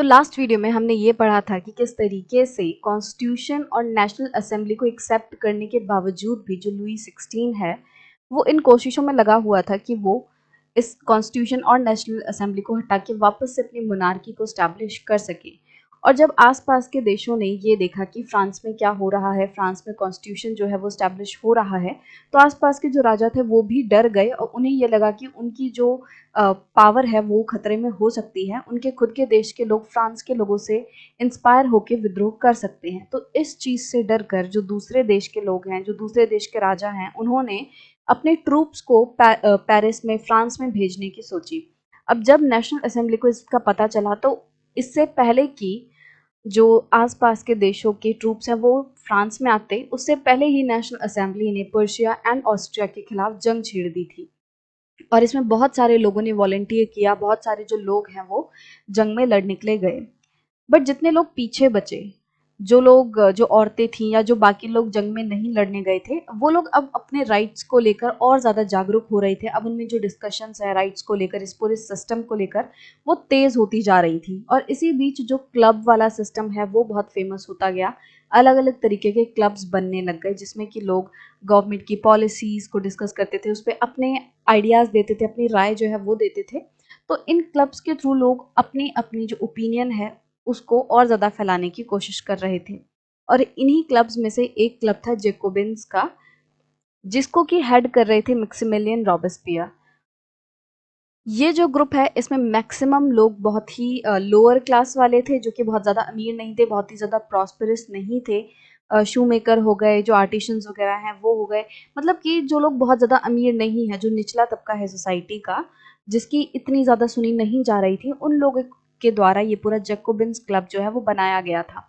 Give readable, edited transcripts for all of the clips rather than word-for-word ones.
Last video में हमने ये पढ़ा था कि किस तरीके से कॉन्स्टिट्यूशन और नेशनल असेंबली को एक्सेप्ट करने के बावजूद भी जो लुई 16 है वो इन कोशिशों में लगा हुआ था कि वो इस कॉन्स्टिट्यूशन और नेशनल असेंबली को हटा के वापस से अपनी मोनार्की को स्टैब्लिश कर सके। और जब आसपास के देशों ने ये देखा कि फ्रांस में क्या हो रहा है, फ्रांस में कॉन्स्टिट्यूशन जो है वो स्टैब्लिश हो रहा है, तो आसपास के जो राजा थे वो भी डर गए और उन्हें ये लगा कि उनकी जो पावर है वो खतरे में हो सकती है। उनके खुद के देश के लोग फ्रांस के लोगों से इंस्पायर होकर विद्रोह कर सकते हैं। तो इस चीज़ से डर कर जो दूसरे देश के लोग हैं, जो दूसरे देश के राजा हैं, उन्होंने अपने ट्रूप्स को पेरिस में, फ्रांस में भेजने की सोची। अब जब नेशनल असेंबली को इसका पता चला तो इससे पहले कि जो आसपास के देशों के ट्रूप्स हैं वो फ्रांस में आते, उससे पहले ही नेशनल असेंबली ने पर्शिया एंड ऑस्ट्रिया के खिलाफ जंग छेड़ दी थी। और इसमें बहुत सारे लोगों ने वॉलंटियर किया, बहुत सारे जो लोग हैं वो जंग में लड़ निकले गए। बट जितने लोग पीछे बचे, जो लोग, जो औरतें थीं या जो बाकी लोग जंग में नहीं लड़ने गए थे, वो लोग अब अपने राइट्स को लेकर और ज़्यादा जागरूक हो रहे थे। अब उनमें जो डिस्कशंस है राइट्स को लेकर, इस पूरे सिस्टम को लेकर, वो तेज़ होती जा रही थी। और इसी बीच जो क्लब वाला सिस्टम है वो बहुत फेमस होता गया। अलग अलग तरीके के क्लब्स बनने लग गए जिसमें कि लोग गवर्नमेंट की पॉलिसीज़ को डिस्कस करते थे, उस पर अपने आइडियाज़ देते थे, अपनी राय जो है वो देते थे। तो इन क्लब्स के थ्रू लोग अपनी अपनी जो ओपिनियन है उसको और ज़्यादा फैलाने की कोशिश कर रहे थे। और इन्हीं क्लब्स में से एक क्लब था जेकोबिन्स का, जिसको कि हेड कर रहे थे मैक्सिमिलियन रॉबेस्पियर। ये जो ग्रुप है इसमें मैक्सिमम लोग बहुत ही लोअर क्लास वाले थे, जो कि बहुत ज़्यादा अमीर नहीं थे, बहुत ही ज़्यादा प्रॉस्पेरस नहीं थे। शू मेकर हो गए, जो आर्टिशंस वगैरह हैं वो हो गए, मतलब कि जो लोग बहुत ज़्यादा अमीर नहीं है, जो निचला तबका है सोसाइटी का, जिसकी इतनी ज़्यादा सुनी नहीं जा रही थी, उन लोगों के द्वारा ये पूरा जैकोबिन्स क्लब जो है वो बनाया गया था।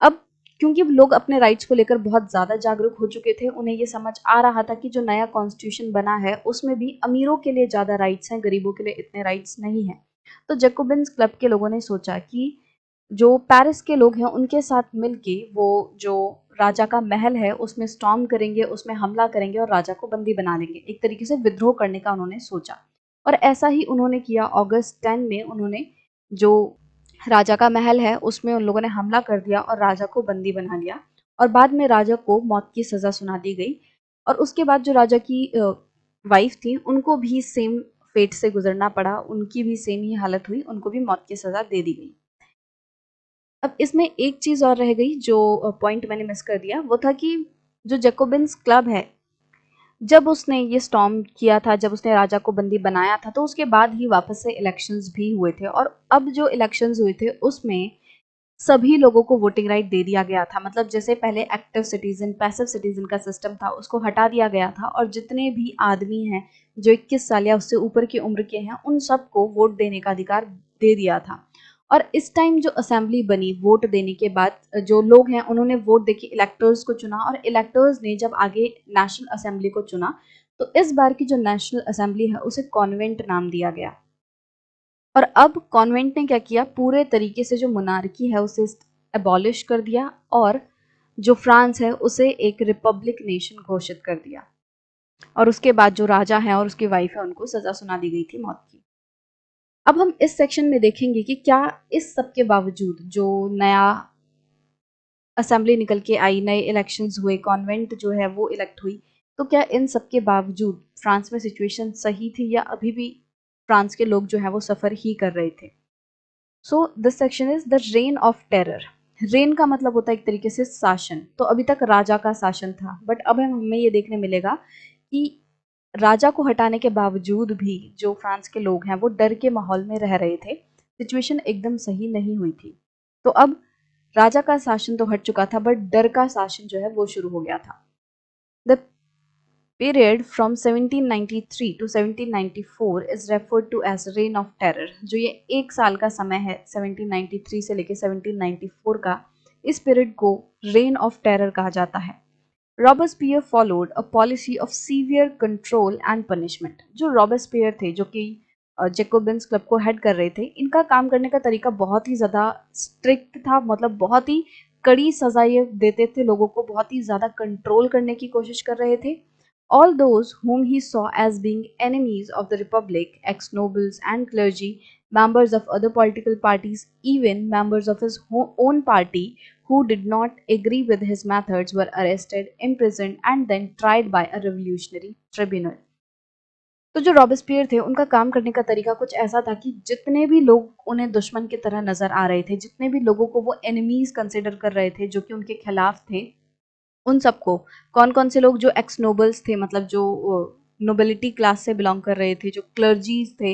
अब क्योंकि लोग अपने राइट्स को लेकर बहुत ज़्यादा जागरूक हो चुके थे, उन्हें ये समझ आ रहा था कि जो नया कॉन्स्टिट्यूशन बना है उसमें भी अमीरों के लिए ज़्यादा राइट्स हैं, गरीबों के लिए इतने राइट्स नहीं हैं। तो जैकोबिन्स क्लब के लोगों ने सोचा कि जो पेरिस के लोग हैं उनके साथ मिलके वो जो राजा का महल है उसमें स्टॉर्म करेंगे, उसमें हमला करेंगे और राजा को बंदी बना लेंगे। एक तरीके से विद्रोह करने का उन्होंने सोचा और ऐसा ही उन्होंने किया। अगस्त 10 में उन्होंने जो राजा का महल है उसमें उन लोगों ने हमला कर दिया और राजा को बंदी बना लिया। और बाद में राजा को मौत की सज़ा सुना दी गई। और उसके बाद जो राजा की वाइफ थी उनको भी सेम फेट से गुजरना पड़ा, उनकी भी सेम ही हालत हुई, उनको भी मौत की सज़ा दे दी गई। अब इसमें एक चीज़ और रह गई जो पॉइंट मैंने मिस कर दिया, वो था कि जो जैकोबिन्स क्लब है, जब उसने ये स्टॉर्म किया था, जब उसने राजा को बंदी बनाया था, तो उसके बाद ही वापस से इलेक्शंस भी हुए थे। और अब जो इलेक्शंस हुए थे उसमें सभी लोगों को वोटिंग राइट दे दिया गया था। मतलब जैसे पहले एक्टिव सिटीजन, पैसिव सिटीजन का सिस्टम था, उसको हटा दिया गया था और जितने भी आदमी हैं जो 21 साल या उससे ऊपर की उम्र के हैं उन सबको वोट देने का अधिकार दे दिया था। और इस टाइम जो असेंबली बनी वोट देने के बाद, जो लोग हैं उन्होंने वोट देके इलेक्टर्स को चुना और इलेक्टर्स ने जब आगे नेशनल असेंबली को चुना, तो इस बार की जो नेशनल असेंबली है उसे कॉन्वेंट नाम दिया गया। और अब कॉन्वेंट ने क्या किया, पूरे तरीके से जो मोनार्की है उसे एबॉलिश कर दिया और जो फ्रांस है उसे एक रिपब्लिक नेशन घोषित कर दिया। और उसके बाद जो राजा है और उसकी वाइफ है उनको सजा सुना दी गई थी मौत की। अब हम इस सेक्शन में देखेंगे कि क्या इस सब के बावजूद जो नया असेंबली निकल के आई, नए इलेक्शंस हुए, कॉन्वेंट जो है वो इलेक्ट हुई, तो क्या इन सब के बावजूद फ्रांस में सिचुएशन सही थी या अभी भी फ्रांस के लोग जो है वो सफ़र ही कर रहे थे। So this section is the rain of terror. Rain का मतलब होता है एक तरीके से शासन। तो अभी तक राजा का शासन था, बट अब हमें ये देखने मिलेगा कि राजा को हटाने के बावजूद भी जो फ्रांस के लोग हैं वो डर के माहौल में रह रहे थे। सिचुएशन एकदम सही नहीं हुई थी। तो अब राजा का शासन तो हट चुका था, बट डर का शासन जो है वो शुरू हो गया था। The period from 1793 to 1794 is referred to as reign of terror। जो ये एक साल का समय है 1793 से लेकर 1794 का, इस पीरियड को रेन ऑफ टेरर कहा जाता है। Robespierre followed a policy of severe control and punishment. जो रॉबेस्पियर थे, जो कि जैकोबिन्स क्लब को हेड कर रहे थे, इनका काम करने का तरीका बहुत ही ज़्यादा स्ट्रिक्ट था। मतलब बहुत ही कड़ी सजाएं देते थे लोगों को, बहुत ही ज़्यादा कंट्रोल करने की कोशिश कर रहे थे। All those whom he saw as being enemies of the republic, ex-nobles and clergy, members of other political parties, even members of his own party who did not agree with his methods were arrested, imprisoned and then tried by a revolutionary tribunal. तो जो Robespierre थे उनका काम करने का तरीका कुछ ऐसा था कि जितने भी लोग उन्हें दुश्मन की तरह नजर आ रहे थे, जितने भी लोगों को वो एनिमीज कंसिडर कर रहे थे जो कि उनके खिलाफ थे, उन सबको, कौन कौन से लोग जो एक्स नोबल्स थे, मतलब जो नोबिलिटी क्लास से बिलोंग कर रहे थे, जो क्लर्जीज थे,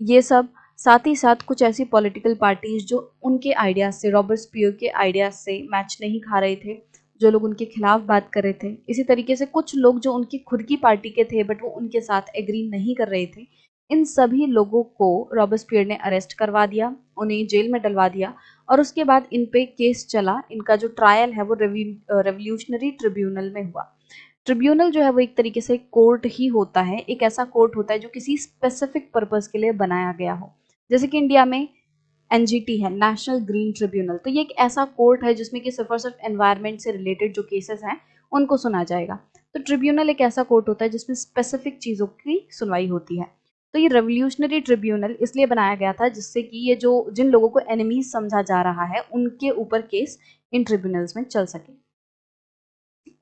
ये सब, साथ ही साथ कुछ ऐसी पॉलिटिकल पार्टीज जो उनके आइडियाज से, रॉबर्ट्सपियर के आइडियाज से मैच नहीं खा रहे थे, जो लोग उनके खिलाफ बात कर रहे थे, इसी तरीके से कुछ लोग जो उनकी खुद की पार्टी के थे बट वो उनके साथ एग्री नहीं कर रहे थे, इन सभी लोगों को रॉबर्ट्सपियर ने अरेस्ट करवा दिया, उन्हें जेल में डलवा दिया और उसके बाद इन पे केस चला। इनका जो ट्रायल है वो रेवोल्यूशनरी ट्रिब्यूनल में हुआ। ट्रिब्यूनल जो है वो एक तरीके से कोर्ट ही होता है, एक ऐसा कोर्ट होता है जो किसी स्पेसिफिक पर्पस के लिए बनाया गया हो। जैसे कि इंडिया में एनजीटी है, नेशनल ग्रीन ट्रिब्यूनल, तो ये एक ऐसा कोर्ट है जिसमें कि सिर्फ और सिर्फ एनवायरनमेंट से रिलेटेड जो केसेस हैं उनको सुना जाएगा। तो ट्रिब्यूनल एक ऐसा कोर्ट होता है जिसमें स्पेसिफिक चीज़ों की सुनवाई होती है। तो ये रेवोल्यूशनरी ट्रिब्यूनल इसलिए बनाया गया था जिससे कि ये जो जिन लोगों को एनिमीज समझा जा रहा है उनके ऊपर केस इन ट्रिब्यूनल्स में चल सके।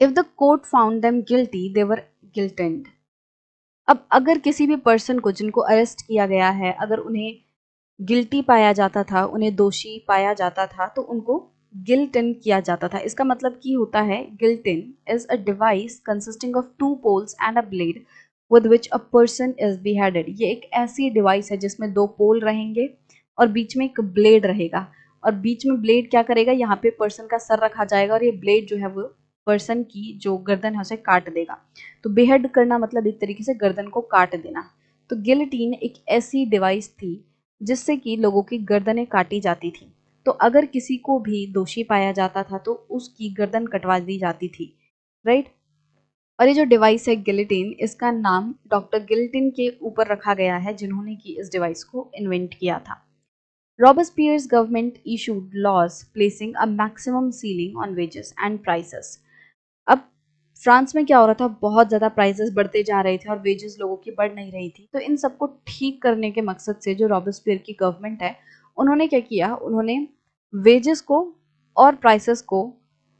If the court found them guilty they were guillotined. अब अगर किसी भी पर्सन को जिनको अरेस्ट किया गया है, अगर उन्हें गिल्टी पाया जाता था, उन्हें दोषी पाया जाता था, तो उनको गिल्टिन किया जाता था। इसका मतलब की होता है, guillotine is a device consisting of two poles and a blade with which a person is beheaded। ये एक ऐसी डिवाइस है जिसमें दो पोल रहेंगे और बीच में एक ब्लेड रहेगा, और बीच में ब्लेड क्या करेगा, यहाँ पे पर्सन का सर रखा जाएगा और ये ब्लेड जो है वो पर्सन की जो गर्दन है उसे काट देगा। तो बेहेड करना मतलब एक तरीके से गर्दन को काट देना। तो गिलेटिन एक ऐसी डिवाइस थी जिससे कि लोगों की गर्दनें काटी जाती थी। तो अगर किसी को भी दोषी पाया जाता था तो उसकी गर्दन कटवा दी जाती थी, राइट। और ये जो डिवाइस है गिलेटिन, इसका नाम डॉक्टर गिलेटिन के ऊपर रखा गया है जिन्होंने कि इस डिवाइस को इन्वेंट किया था। Robespierre's government issued laws placing a maximum ceiling on wages and prices. अब फ्रांस में क्या हो रहा था, बहुत ज़्यादा प्राइसेस बढ़ते जा रहे थे और वेजेस लोगों की बढ़ नहीं रही थी। तो इन सबको ठीक करने के मकसद से जो रॉबेस्पियर की गवर्नमेंट है उन्होंने क्या किया, उन्होंने वेजेस को और प्राइसेस को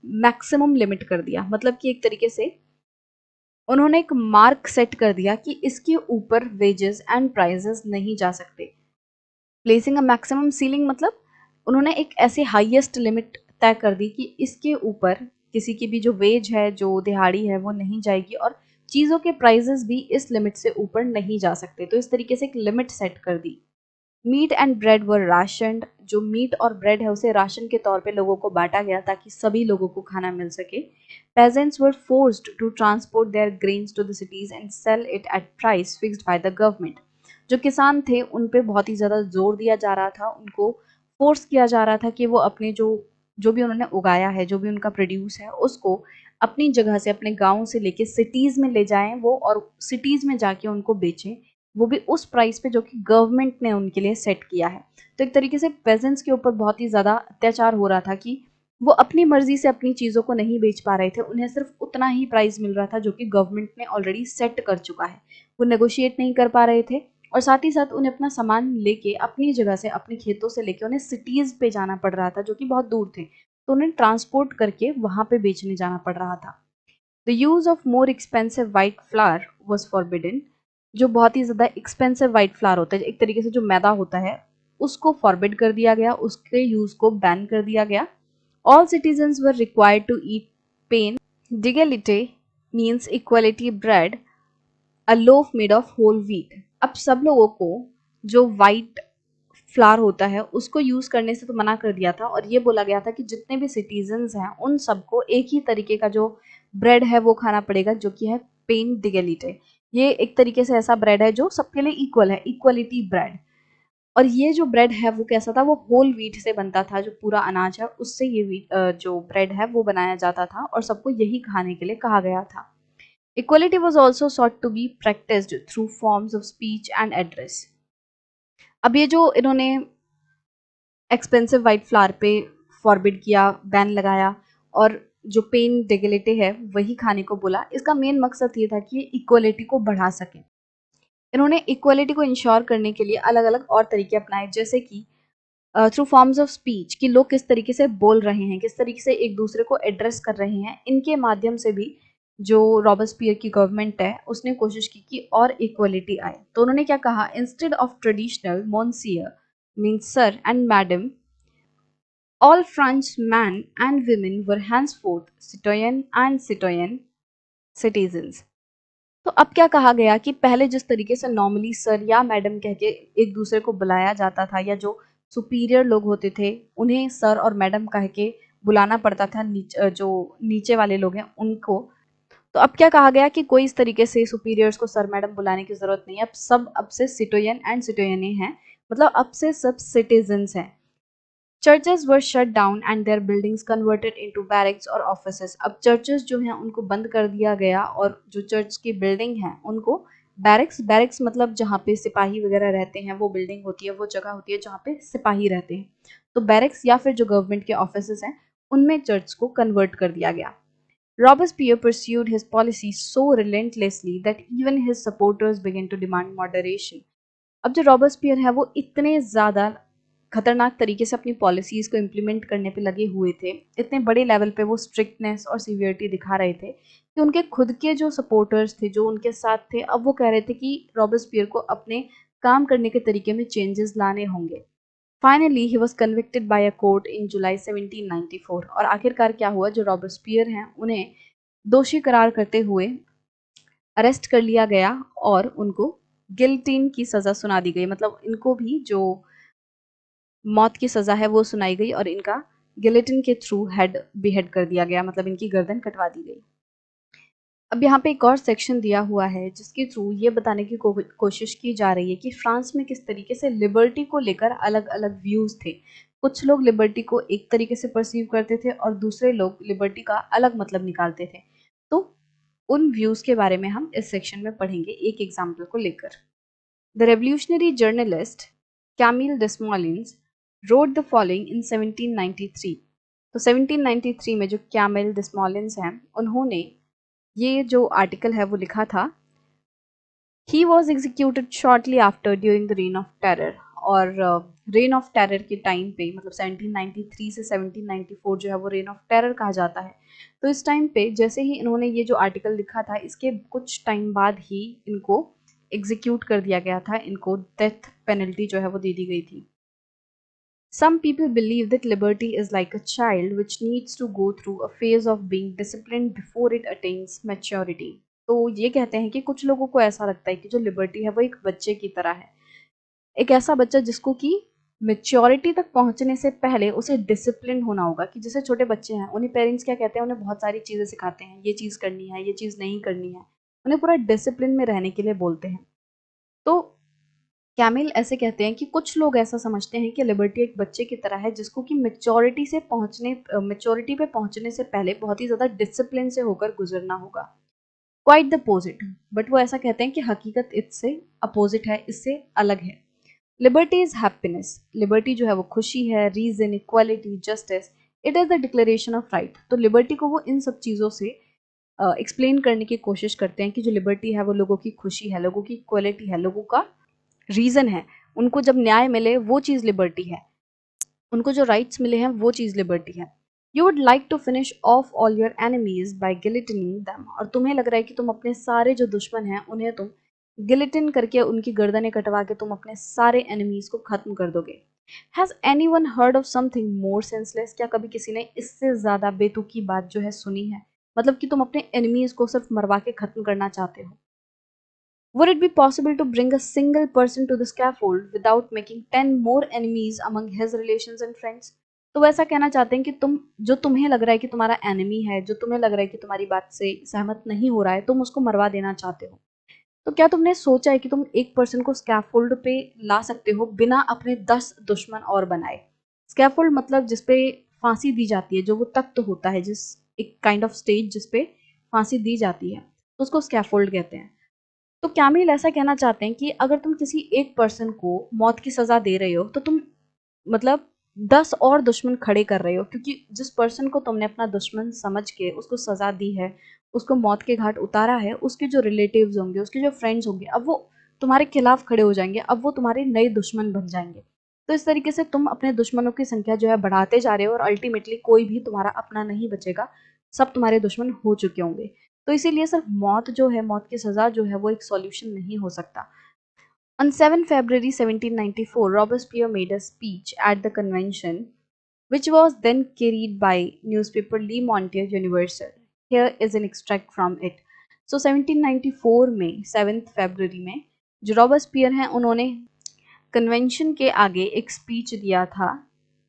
मैक्सिमम लिमिट कर दिया। मतलब कि एक तरीके से उन्होंने एक मार्क सेट कर दिया कि इसके ऊपर वेजेस एंड प्राइसेस नहीं जा सकते। प्लेसिंग अ मैक्सिमम सीलिंग मतलब उन्होंने एक ऐसे हाईएस्ट लिमिट तय कर दी कि इसके ऊपर किसी की भी जो वेज है, जो दिहाड़ी है, वो नहीं जाएगी और चीज़ों के प्राइजेस भी इस लिमिट से ऊपर नहीं जा सकते। तो इस तरीके से एक लिमिट सेट कर दी। मीट एंड ब्रेड वर राशनड। जो मीट और ब्रेड है उसे राशन के तौर पे लोगों को बांटा गया ताकि सभी लोगों को खाना मिल सके। Peasants were forced to transport their grains to the cities and sell it at price fixed by the government. जो किसान थे उन पे बहुत ही ज़्यादा जोर दिया जा रहा था, उनको फोर्स किया जा रहा था कि वो अपने जो जो भी उन्होंने उगाया है, जो भी उनका प्रोड्यूस है, उसको अपनी जगह से, अपने गांव से लेके सिटीज़ में ले जाएं वो, और सिटीज़ में जाके उनको बेचें, वो भी उस प्राइस पे जो कि गवर्नमेंट ने उनके लिए सेट किया है। तो एक तरीके से पेजेंट्स के ऊपर बहुत ही ज़्यादा अत्याचार हो रहा था कि वो अपनी मर्जी से अपनी चीज़ों को नहीं बेच पा रहे थे, उन्हें सिर्फ उतना ही प्राइस मिल रहा था जो कि गवर्नमेंट ने ऑलरेडी सेट कर चुका है। वो नेगोशिएट नहीं कर पा रहे थे और साथ ही साथ उन्हें अपना सामान लेके अपनी जगह से, अपने खेतों से लेके उन्हें सिटीज़ पे जाना पड़ रहा था जो कि बहुत दूर थे, तो उन्हें ट्रांसपोर्ट करके वहाँ पे बेचने जाना पड़ रहा था। The use of more expensive white flower was forbidden. जो बहुत ही ज़्यादा एक्सपेंसिव वाइट फ्लावर होता है, एक तरीके से जो मैदा होता है, उसको फॉरबिड कर दिया गया, उसके यूज़ को बैन कर दिया गया। All citizens were required to eat पेन डिगेलिटे means equality bread a loaf made of whole wheat. अब सब लोगों को जो वाइट फ्लावर होता है उसको यूज़ करने से तो मना कर दिया था और ये बोला गया था कि जितने भी सिटीजन्स हैं उन सबको एक ही तरीके का जो ब्रेड है वो खाना पड़ेगा, जो कि है पेन डिगेलिटे। ये एक तरीके से ऐसा ब्रेड है जो सबके लिए इक्वल है, इक्वलिटी ब्रेड। और ये जो ब्रेड है वो कैसा था, वो होल व्हीट से बनता था, जो पूरा अनाज है उससे ये जो ब्रेड है वो बनाया जाता था और सबको यही खाने के लिए कहा गया था। Equality was also sought to be practised through forms of speech and address. अब ये जो इन्होंने एक्सपेंसिव वाइट फ्लावर पे फॉरबिड किया, बैन लगाया, और जो पेन डेगेलेटे है वही खाने को बोला, इसका मेन मकसद ये था कि इक्वलिटी को बढ़ा सके। इन्होंने इक्वलिटी को इंश्योर करने के लिए अलग अलग और तरीके अपनाए, जैसे कि थ्रू फॉर्म्स ऑफ स्पीच, कि लोग किस तरीके से बोल रहे हैं, किस तरीके से एक दूसरे को एड्रेस कर रहे हैं, इनके माध्यम से भी जो रॉबर्सपियर की गवर्नमेंट है उसने कोशिश की कि और इक्वलिटी आए। तो उन्होंने क्या कहा, instead of traditional monsieur means sir and madam, all French man and women were henceforth citoyen एंड citoyen citizens। तो अब क्या कहा गया कि पहले जिस तरीके से नॉर्मली सर या मैडम कह के एक दूसरे को बुलाया जाता था, या जो सुपीरियर लोग होते थे उन्हें सर और मैडम कह के बुलाना पड़ता था, जो नीचे वाले लोग हैं उनको, तो अब क्या कहा गया कि कोई इस तरीके से सुपीरियर्स को सर मैडम बुलाने की जरूरत नहीं है। अब से सिटोयन एंड सिटोयने हैं, मतलब अब से सब सिटीजन्स हैं। Churches were shut down and their buildings converted into barracks और ऑफिसेस। अब चर्चेस जो हैं उनको बंद कर दिया गया, और जो चर्च की बिल्डिंग है उनको बैरक्स मतलब जहाँ पे सिपाही वगैरह रहते हैं, वो बिल्डिंग होती है, वो जगह होती है जहाँ पे सिपाही रहते हैं, तो बैरक्स या फिर जो गवर्नमेंट के ऑफिसेस हैं उनमें चर्च को कन्वर्ट कर दिया गया। Robespierre pursued his policy so relentlessly that even his supporters began to demand moderation। अब जो रॉबर्सपियर है वो इतने ज़्यादा खतरनाक तरीके से अपनी पॉलिसीज़ को इम्प्लीमेंट करने पे लगे हुए थे, इतने बड़े लेवल पे वो स्ट्रिक्टनेस और सीवियरिटी दिखा रहे थे कि उनके खुद के जो सपोर्टर्स थे, जो उनके साथ थे, अब वो कह रहे थे कि रॉबर्सपियर को अपने काम करने के तरीके में चेंजेस लाने होंगे। Finally he was convicted by a court in July 1794। और आखिरकार क्या हुआ, जो रॉबर्सपियर हैं उन्हें दोषी करार करते हुए अरेस्ट कर लिया गया और उनको गिल्टिन की सज़ा सुना दी गई, मतलब इनको भी जो मौत की सज़ा है वो सुनाई गई और इनका गिलेटिन के थ्रू हेड बिहेड कर दिया गया, मतलब इनकी गर्दन कटवा दी गई। अब यहाँ पे एक और सेक्शन दिया हुआ है जिसके थ्रू ये बताने की कोशिश की जा रही है कि फ्रांस में किस तरीके से लिबर्टी को लेकर अलग अलग व्यूज़ थे। कुछ लोग लिबर्टी को एक तरीके से परसीव करते थे और दूसरे लोग लिबर्टी का अलग मतलब निकालते थे। तो उन व्यूज़ के बारे में हम इस सेक्शन में पढ़ेंगे एक एग्जाम्पल को लेकर। The revolutionary journalist Camille Desmoulins wrote the following in 1793। तो 1793 में जो कैमिल डेस्मोलिन्स हैं उन्होंने ये जो आर्टिकल है वो लिखा था। He was executed shortly after during the rain of terror. और रेन ऑफ टेरर के टाइम पे, मतलब 1793 से 1794 जो है वो रेन ऑफ टेरर कहा जाता है। तो इस टाइम पे जैसे ही इन्होंने ये जो आर्टिकल लिखा था, इसके कुछ टाइम बाद ही इनको एग्जीक्यूट कर दिया गया था, इनको डेथ पेनल्टी जो है वो दे दी गई थी। Some people believe that liberty is like a child which needs to go through a phase of being disciplined before it attains maturity। तो ये कहते हैं कि कुछ लोगों को ऐसा लगता है कि जो लिबर्टी है वो एक बच्चे की तरह है, एक ऐसा बच्चा जिसको कि मेच्योरिटी तक पहुंचने से पहले उसे डिसिप्लिन होना होगा। कि जैसे छोटे बच्चे हैं, उन्हें पेरेंट्स क्या कहते हैं, उन्हें बहुत सारी चीज़ें सिखाते हैं, ये चीज़ करनी है, ये चीज़ नहीं करनी है, उन्हें पूरा डिसिप्लिन में रहने के लिए बोलते हैं। तो कैमिल ऐसे कहते हैं कि कुछ लोग ऐसा समझते हैं कि लिबर्टी एक बच्चे की तरह है जिसको कि मेच्योरिटी पे पहुंचने से पहले बहुत ही ज़्यादा डिसिप्लिन से होकर गुजरना होगा। क्वाइट द अपोजिट, बट वो ऐसा कहते हैं कि हकीकत इससे अपोजिट है, इससे अलग है। लिबर्टी इज हैप्पीनेस, लिबर्टी जो है वो खुशी है, reason, equality, justice, it is the declaration of right. तो लिबर्टी को वो इन सब चीज़ों से एक्सप्लेन करने की कोशिश करते हैं कि जो लिबर्टी है वो लोगों की खुशी है, लोगों की इक्वालिटी है, लोगों का रीज़न है, उनको जब न्याय मिले वो चीज़ लिबर्टी है, उनको जो राइट्स मिले हैं वो चीज़ लिबर्टी है। You would like to finish off all your enemies by guillotining them. और तुम्हें लग रहा है कि तुम अपने सारे जो दुश्मन हैं उन्हें तुम गिलिटिन करके, उनकी गर्दनें कटवा के तुम अपने सारे एनिमीज को खत्म कर दोगे। Has any one heard of something more senseless. क्या कभी किसी ने इससे ज़्यादा बेतुकी बात जो है सुनी है, मतलब कि तुम अपने एनिमीज को सिर्फ मरवा के खत्म करना चाहते हो। Would it be possible to bring a single person to the scaffold without making 10 more enemies among his relations and friends? तो वैसा कहना चाहते हैं कि तुम्हें लग रहा है कि तुम्हारा एनिमी है, जो तुम्हें लग रहा है कि तुम्हारी बात से सहमत नहीं हो रहा है, तुम उसको मरवा देना चाहते हो। तो क्या तुमने सोचा है कि तुम एक पर्सन को स्कैफोल्ड पे ला सकते हो बिना अपने 10 दुश्मन और बनाए? स्कैफोल्ड मतलब जिसपे फांसी दी जाती है, जो वो तख्त होता है, जिस एक काइंड ऑफ स्टेज जिसपे फांसी दी जाती है, तो उसको स्कैफोल्ड कहते हैं। तो कैमिल ऐसा कहना चाहते हैं कि अगर तुम किसी एक पर्सन को मौत की सजा दे रहे हो तो तुम मतलब 10 और दुश्मन खड़े कर रहे हो, क्योंकि जिस पर्सन को तुमने अपना दुश्मन समझ के उसको सजा दी है, उसको मौत के घाट उतारा है, उसके जो रिलेटिव्स होंगे, उसके जो फ्रेंड्स होंगे, अब वो तुम्हारे खिलाफ खड़े हो जाएंगे, अब वो तुम्हारे नए दुश्मन बन जाएंगे। तो इस तरीके से तुम अपने दुश्मनों की संख्या जो है बढ़ाते जा रहे हो और अल्टीमेटली कोई भी तुम्हारा अपना नहीं बचेगा, सब तुम्हारे दुश्मन हो चुके होंगे। तो इसीलिए सिर्फ मौत जो है, मौत की सजा जो है वो एक सॉल्यूशन नहीं हो सकता। On 7 February 1794, Robespierre made a speech at the convention, which was then carried by newspaper Le Monde Universel. Here is an extract from it. So 1794 में 7 फरवरी में जो रॉबस्पियर हैं उन्होंने कन्वेंशन के आगे एक स्पीच दिया था,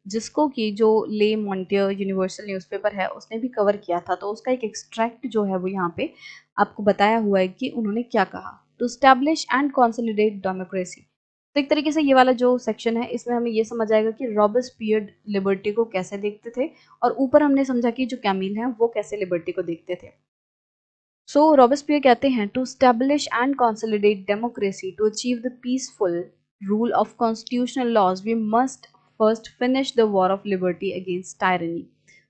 जिसको कि जो ले मॉन्टियर यूनिवर्सल न्यूज़पेपर है उसने भी कवर किया था। तो उसका एक एक्सट्रैक्ट जो है वो यहाँ पे आपको बताया हुआ है कि उन्होंने क्या कहा। To establish and consolidate democracy. तो एक तरीके से ये वाला जो सेक्शन है इसमें हमें ये समझ आएगा कि रॉबस्पियर लिबर्टी को कैसे देखते थे, और ऊपर हमने समझा कि जो कैमिल हैं वो कैसे लिबर्टी को देखते थे। सो रॉबस्पियर कहते हैं, to establish and consolidate democracy, to achieve the peaceful rule of constitutional laws, we must first finish the war of liberty against tyranny.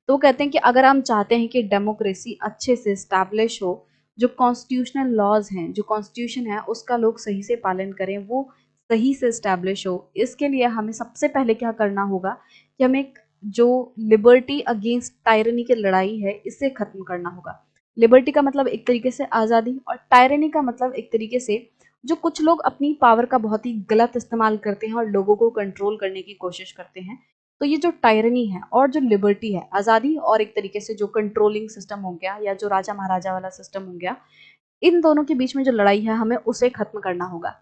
तो कहते हैं कि अगर हम चाहते हैं कि डेमोक्रेसी अच्छे से स्टैब्लिश हो, जो कॉन्स्टिट्यूशनल लॉज हैं, जो कॉन्स्टिट्यूशन है उसका लोग सही से पालन करें, वो सही से स्टैब्लिश हो, इसके लिए हमें सबसे पहले क्या करना होगा कि हमें जो लिबर्टी अगेंस्ट टायरनी की लड़ाई है इसे खत्म करना होगा। लिबर्टी का मतलब एक तरीके से आज़ादी, और टायरनी का मतलब एक तरीके से जो कुछ लोग अपनी पावर का बहुत ही गलत इस्तेमाल करते हैं और लोगों को कंट्रोल करने की कोशिश करते हैं। तो ये जो टायरनी है और जो लिबर्टी है, आज़ादी और एक तरीके से जो कंट्रोलिंग सिस्टम हो गया या जो राजा महाराजा वाला सिस्टम हो गया, इन दोनों के बीच में जो लड़ाई है हमें उसे खत्म करना होगा।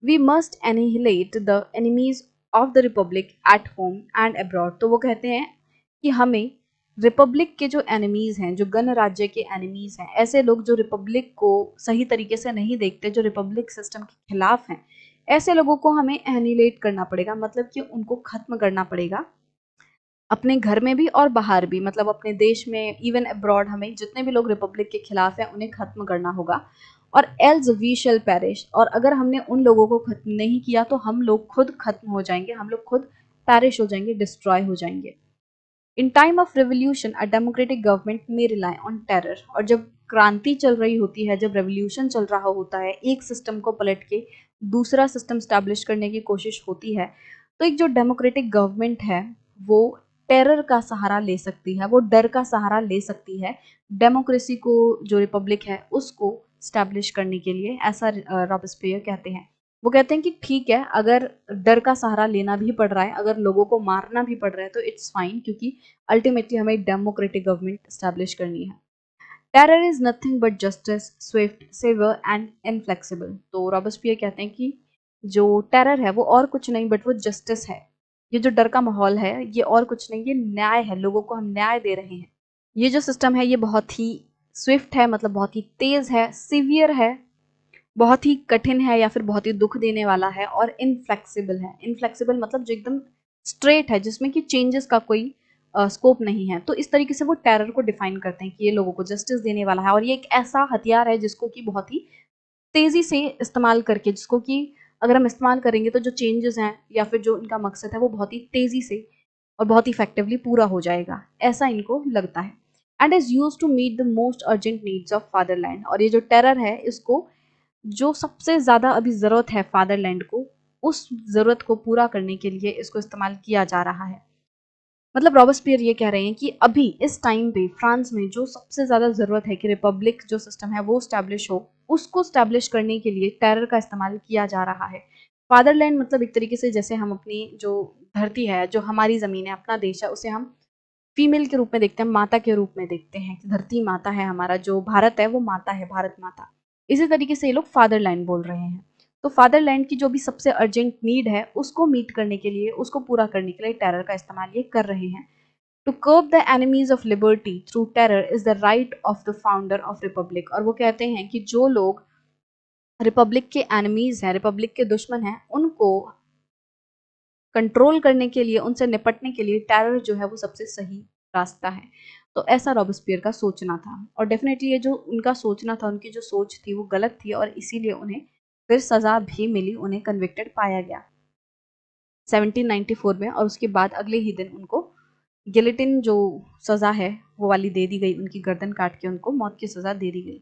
We must annihilate the enemies of the republic at home and abroad. तो वो कहते हैं कि हमें रिपब्लिक के जो एनिमीज हैं, जो गणराज्य के एनिमीज हैं, ऐसे लोग जो रिपब्लिक को सही तरीके से नहीं देखते, जो रिपब्लिक सिस्टम के खिलाफ हैं, ऐसे लोगों को हमें एनिहिलेट करना पड़ेगा, मतलब कि उनको खत्म करना पड़ेगा, अपने घर में भी और बाहर भी, मतलब अपने देश में, इवन अब्रॉड, हमें जितने भी लोग रिपब्लिक के खिलाफ हैं उन्हें खत्म करना होगा। और एल्स वी शैल पेरिश, और अगर हमने उन लोगों को खत्म नहीं किया तो हम लोग खुद खत्म हो जाएंगे, हम लोग खुद पेरिश हो जाएंगे, डिस्ट्रॉय हो जाएंगे। In time of revolution a democratic government में रिलाई ऑन टेरर। और जब क्रांति चल रही होती है, जब रेवोल्यूशन चल रहा होता है, एक सिस्टम को पलट के दूसरा सिस्टम स्टैब्लिश करने की कोशिश होती है, तो एक जो डेमोक्रेटिक गवर्नमेंट है वो टेरर का सहारा ले सकती है, वो डर का सहारा ले सकती है डेमोक्रेसी को, जो रिपब्लिक है उसको स्टैब्लिश करने के लिए, ऐसा रॉबस्पियर कहते हैं। वो कहते हैं कि ठीक है, अगर डर का सहारा लेना भी पड़ रहा है, अगर लोगों को मारना भी पड़ रहा है तो इट्स फाइन, क्योंकि अल्टीमेटली हमें डेमोक्रेटिक गवर्नमेंट स्टैब्लिश करनी है। Terror is nothing but justice, swift, severe and inflexible. तो रॉबस्पियर कहते हैं कि जो टेरर है वो और कुछ नहीं बट वो जस्टिस है। ये जो डर का माहौल है ये और कुछ नहीं, ये न्याय है, लोगों को हम न्याय दे रहे हैं। ये जो सिस्टम है ये बहुत ही स्विफ्ट है, मतलब बहुत ही तेज है, सिवियर है, बहुत ही कठिन है या फिर बहुत ही दुख देने वाला है, और इनफ्लेक्सिबल है। इनफ्लेक्सिबल मतलब जो एकदम स्ट्रेट है, जिसमें कि चेंजेस का कोई स्कोप नहीं है। तो इस तरीके से वो टेरर को डिफाइन करते हैं कि ये लोगों को जस्टिस देने वाला है, और ये एक ऐसा हथियार है जिसको कि बहुत ही तेजी से इस्तेमाल करके, जिसको कि अगर हम इस्तेमाल करेंगे तो जो चेंजेस हैं या फिर जो इनका मकसद है वो बहुत ही तेजी से और बहुत इफेक्टिवली पूरा हो जाएगा, ऐसा इनको लगता है। And is use to meet the most urgent needs of fatherland. और ये जो टेरर है इसको जो सबसे ज़्यादा अभी ज़रूरत है फादरलैंड को, उस ज़रूरत को पूरा करने के लिए इसको इस्तेमाल किया जा रहा है। मतलब रॉबस्पियर ये कह रहे हैं कि अभी इस टाइम पे फ्रांस में जो सबसे ज़्यादा ज़रूरत है कि रिपब्लिक जो सिस्टम है वो स्टैब्लिश हो, उसको स्टैब्लिश करने के लिए टेरर का इस्तेमाल किया जा रहा है। फादरलैंड मतलब एक तरीके से जैसे हम अपनी जो धरती है, जो हमारी ज़मीन है, अपना देश है, उसे हम फीमेल के रूप में देखते हैं, माता के रूप में देखते हैं कि धरती माता है, हमारा जो भारत है वो माता है, भारत माता। इसी तरीके से ये लोग फादरलैंड बोल रहे हैं। तो फादरलैंड की जो भी सबसे अर्जेंट नीड है उसको मीट करने के लिए, उसको पूरा करने के लिए टेरर का इस्तेमाल ये कर रहे हैं। To curb the enemies of liberty through terror is the right of the founder of republic. और वो कहते हैं कि जो लोग रिपब्लिक के एनिमीज हैं, रिपब्लिक के दुश्मन हैं, उनको कंट्रोल करने के लिए, उनसे निपटने के लिए टेरर जो है वो सबसे सही रास्ता है। तो ऐसा रॉबस्पियर का सोचना था, और डेफिनेटली ये जो उनका सोचना था, उनकी जो सोच थी वो गलत थी, और इसीलिए उन्हें फिर सजा भी मिली, उन्हें कन्विक्टेड पाया गया 1794 में। और उसके बाद अगले ही दिन उनको गिलेटिन जो सजा है वो वाली दे दी गई, उनकी गर्दन काट के उनको मौत की सजा दे दी गई।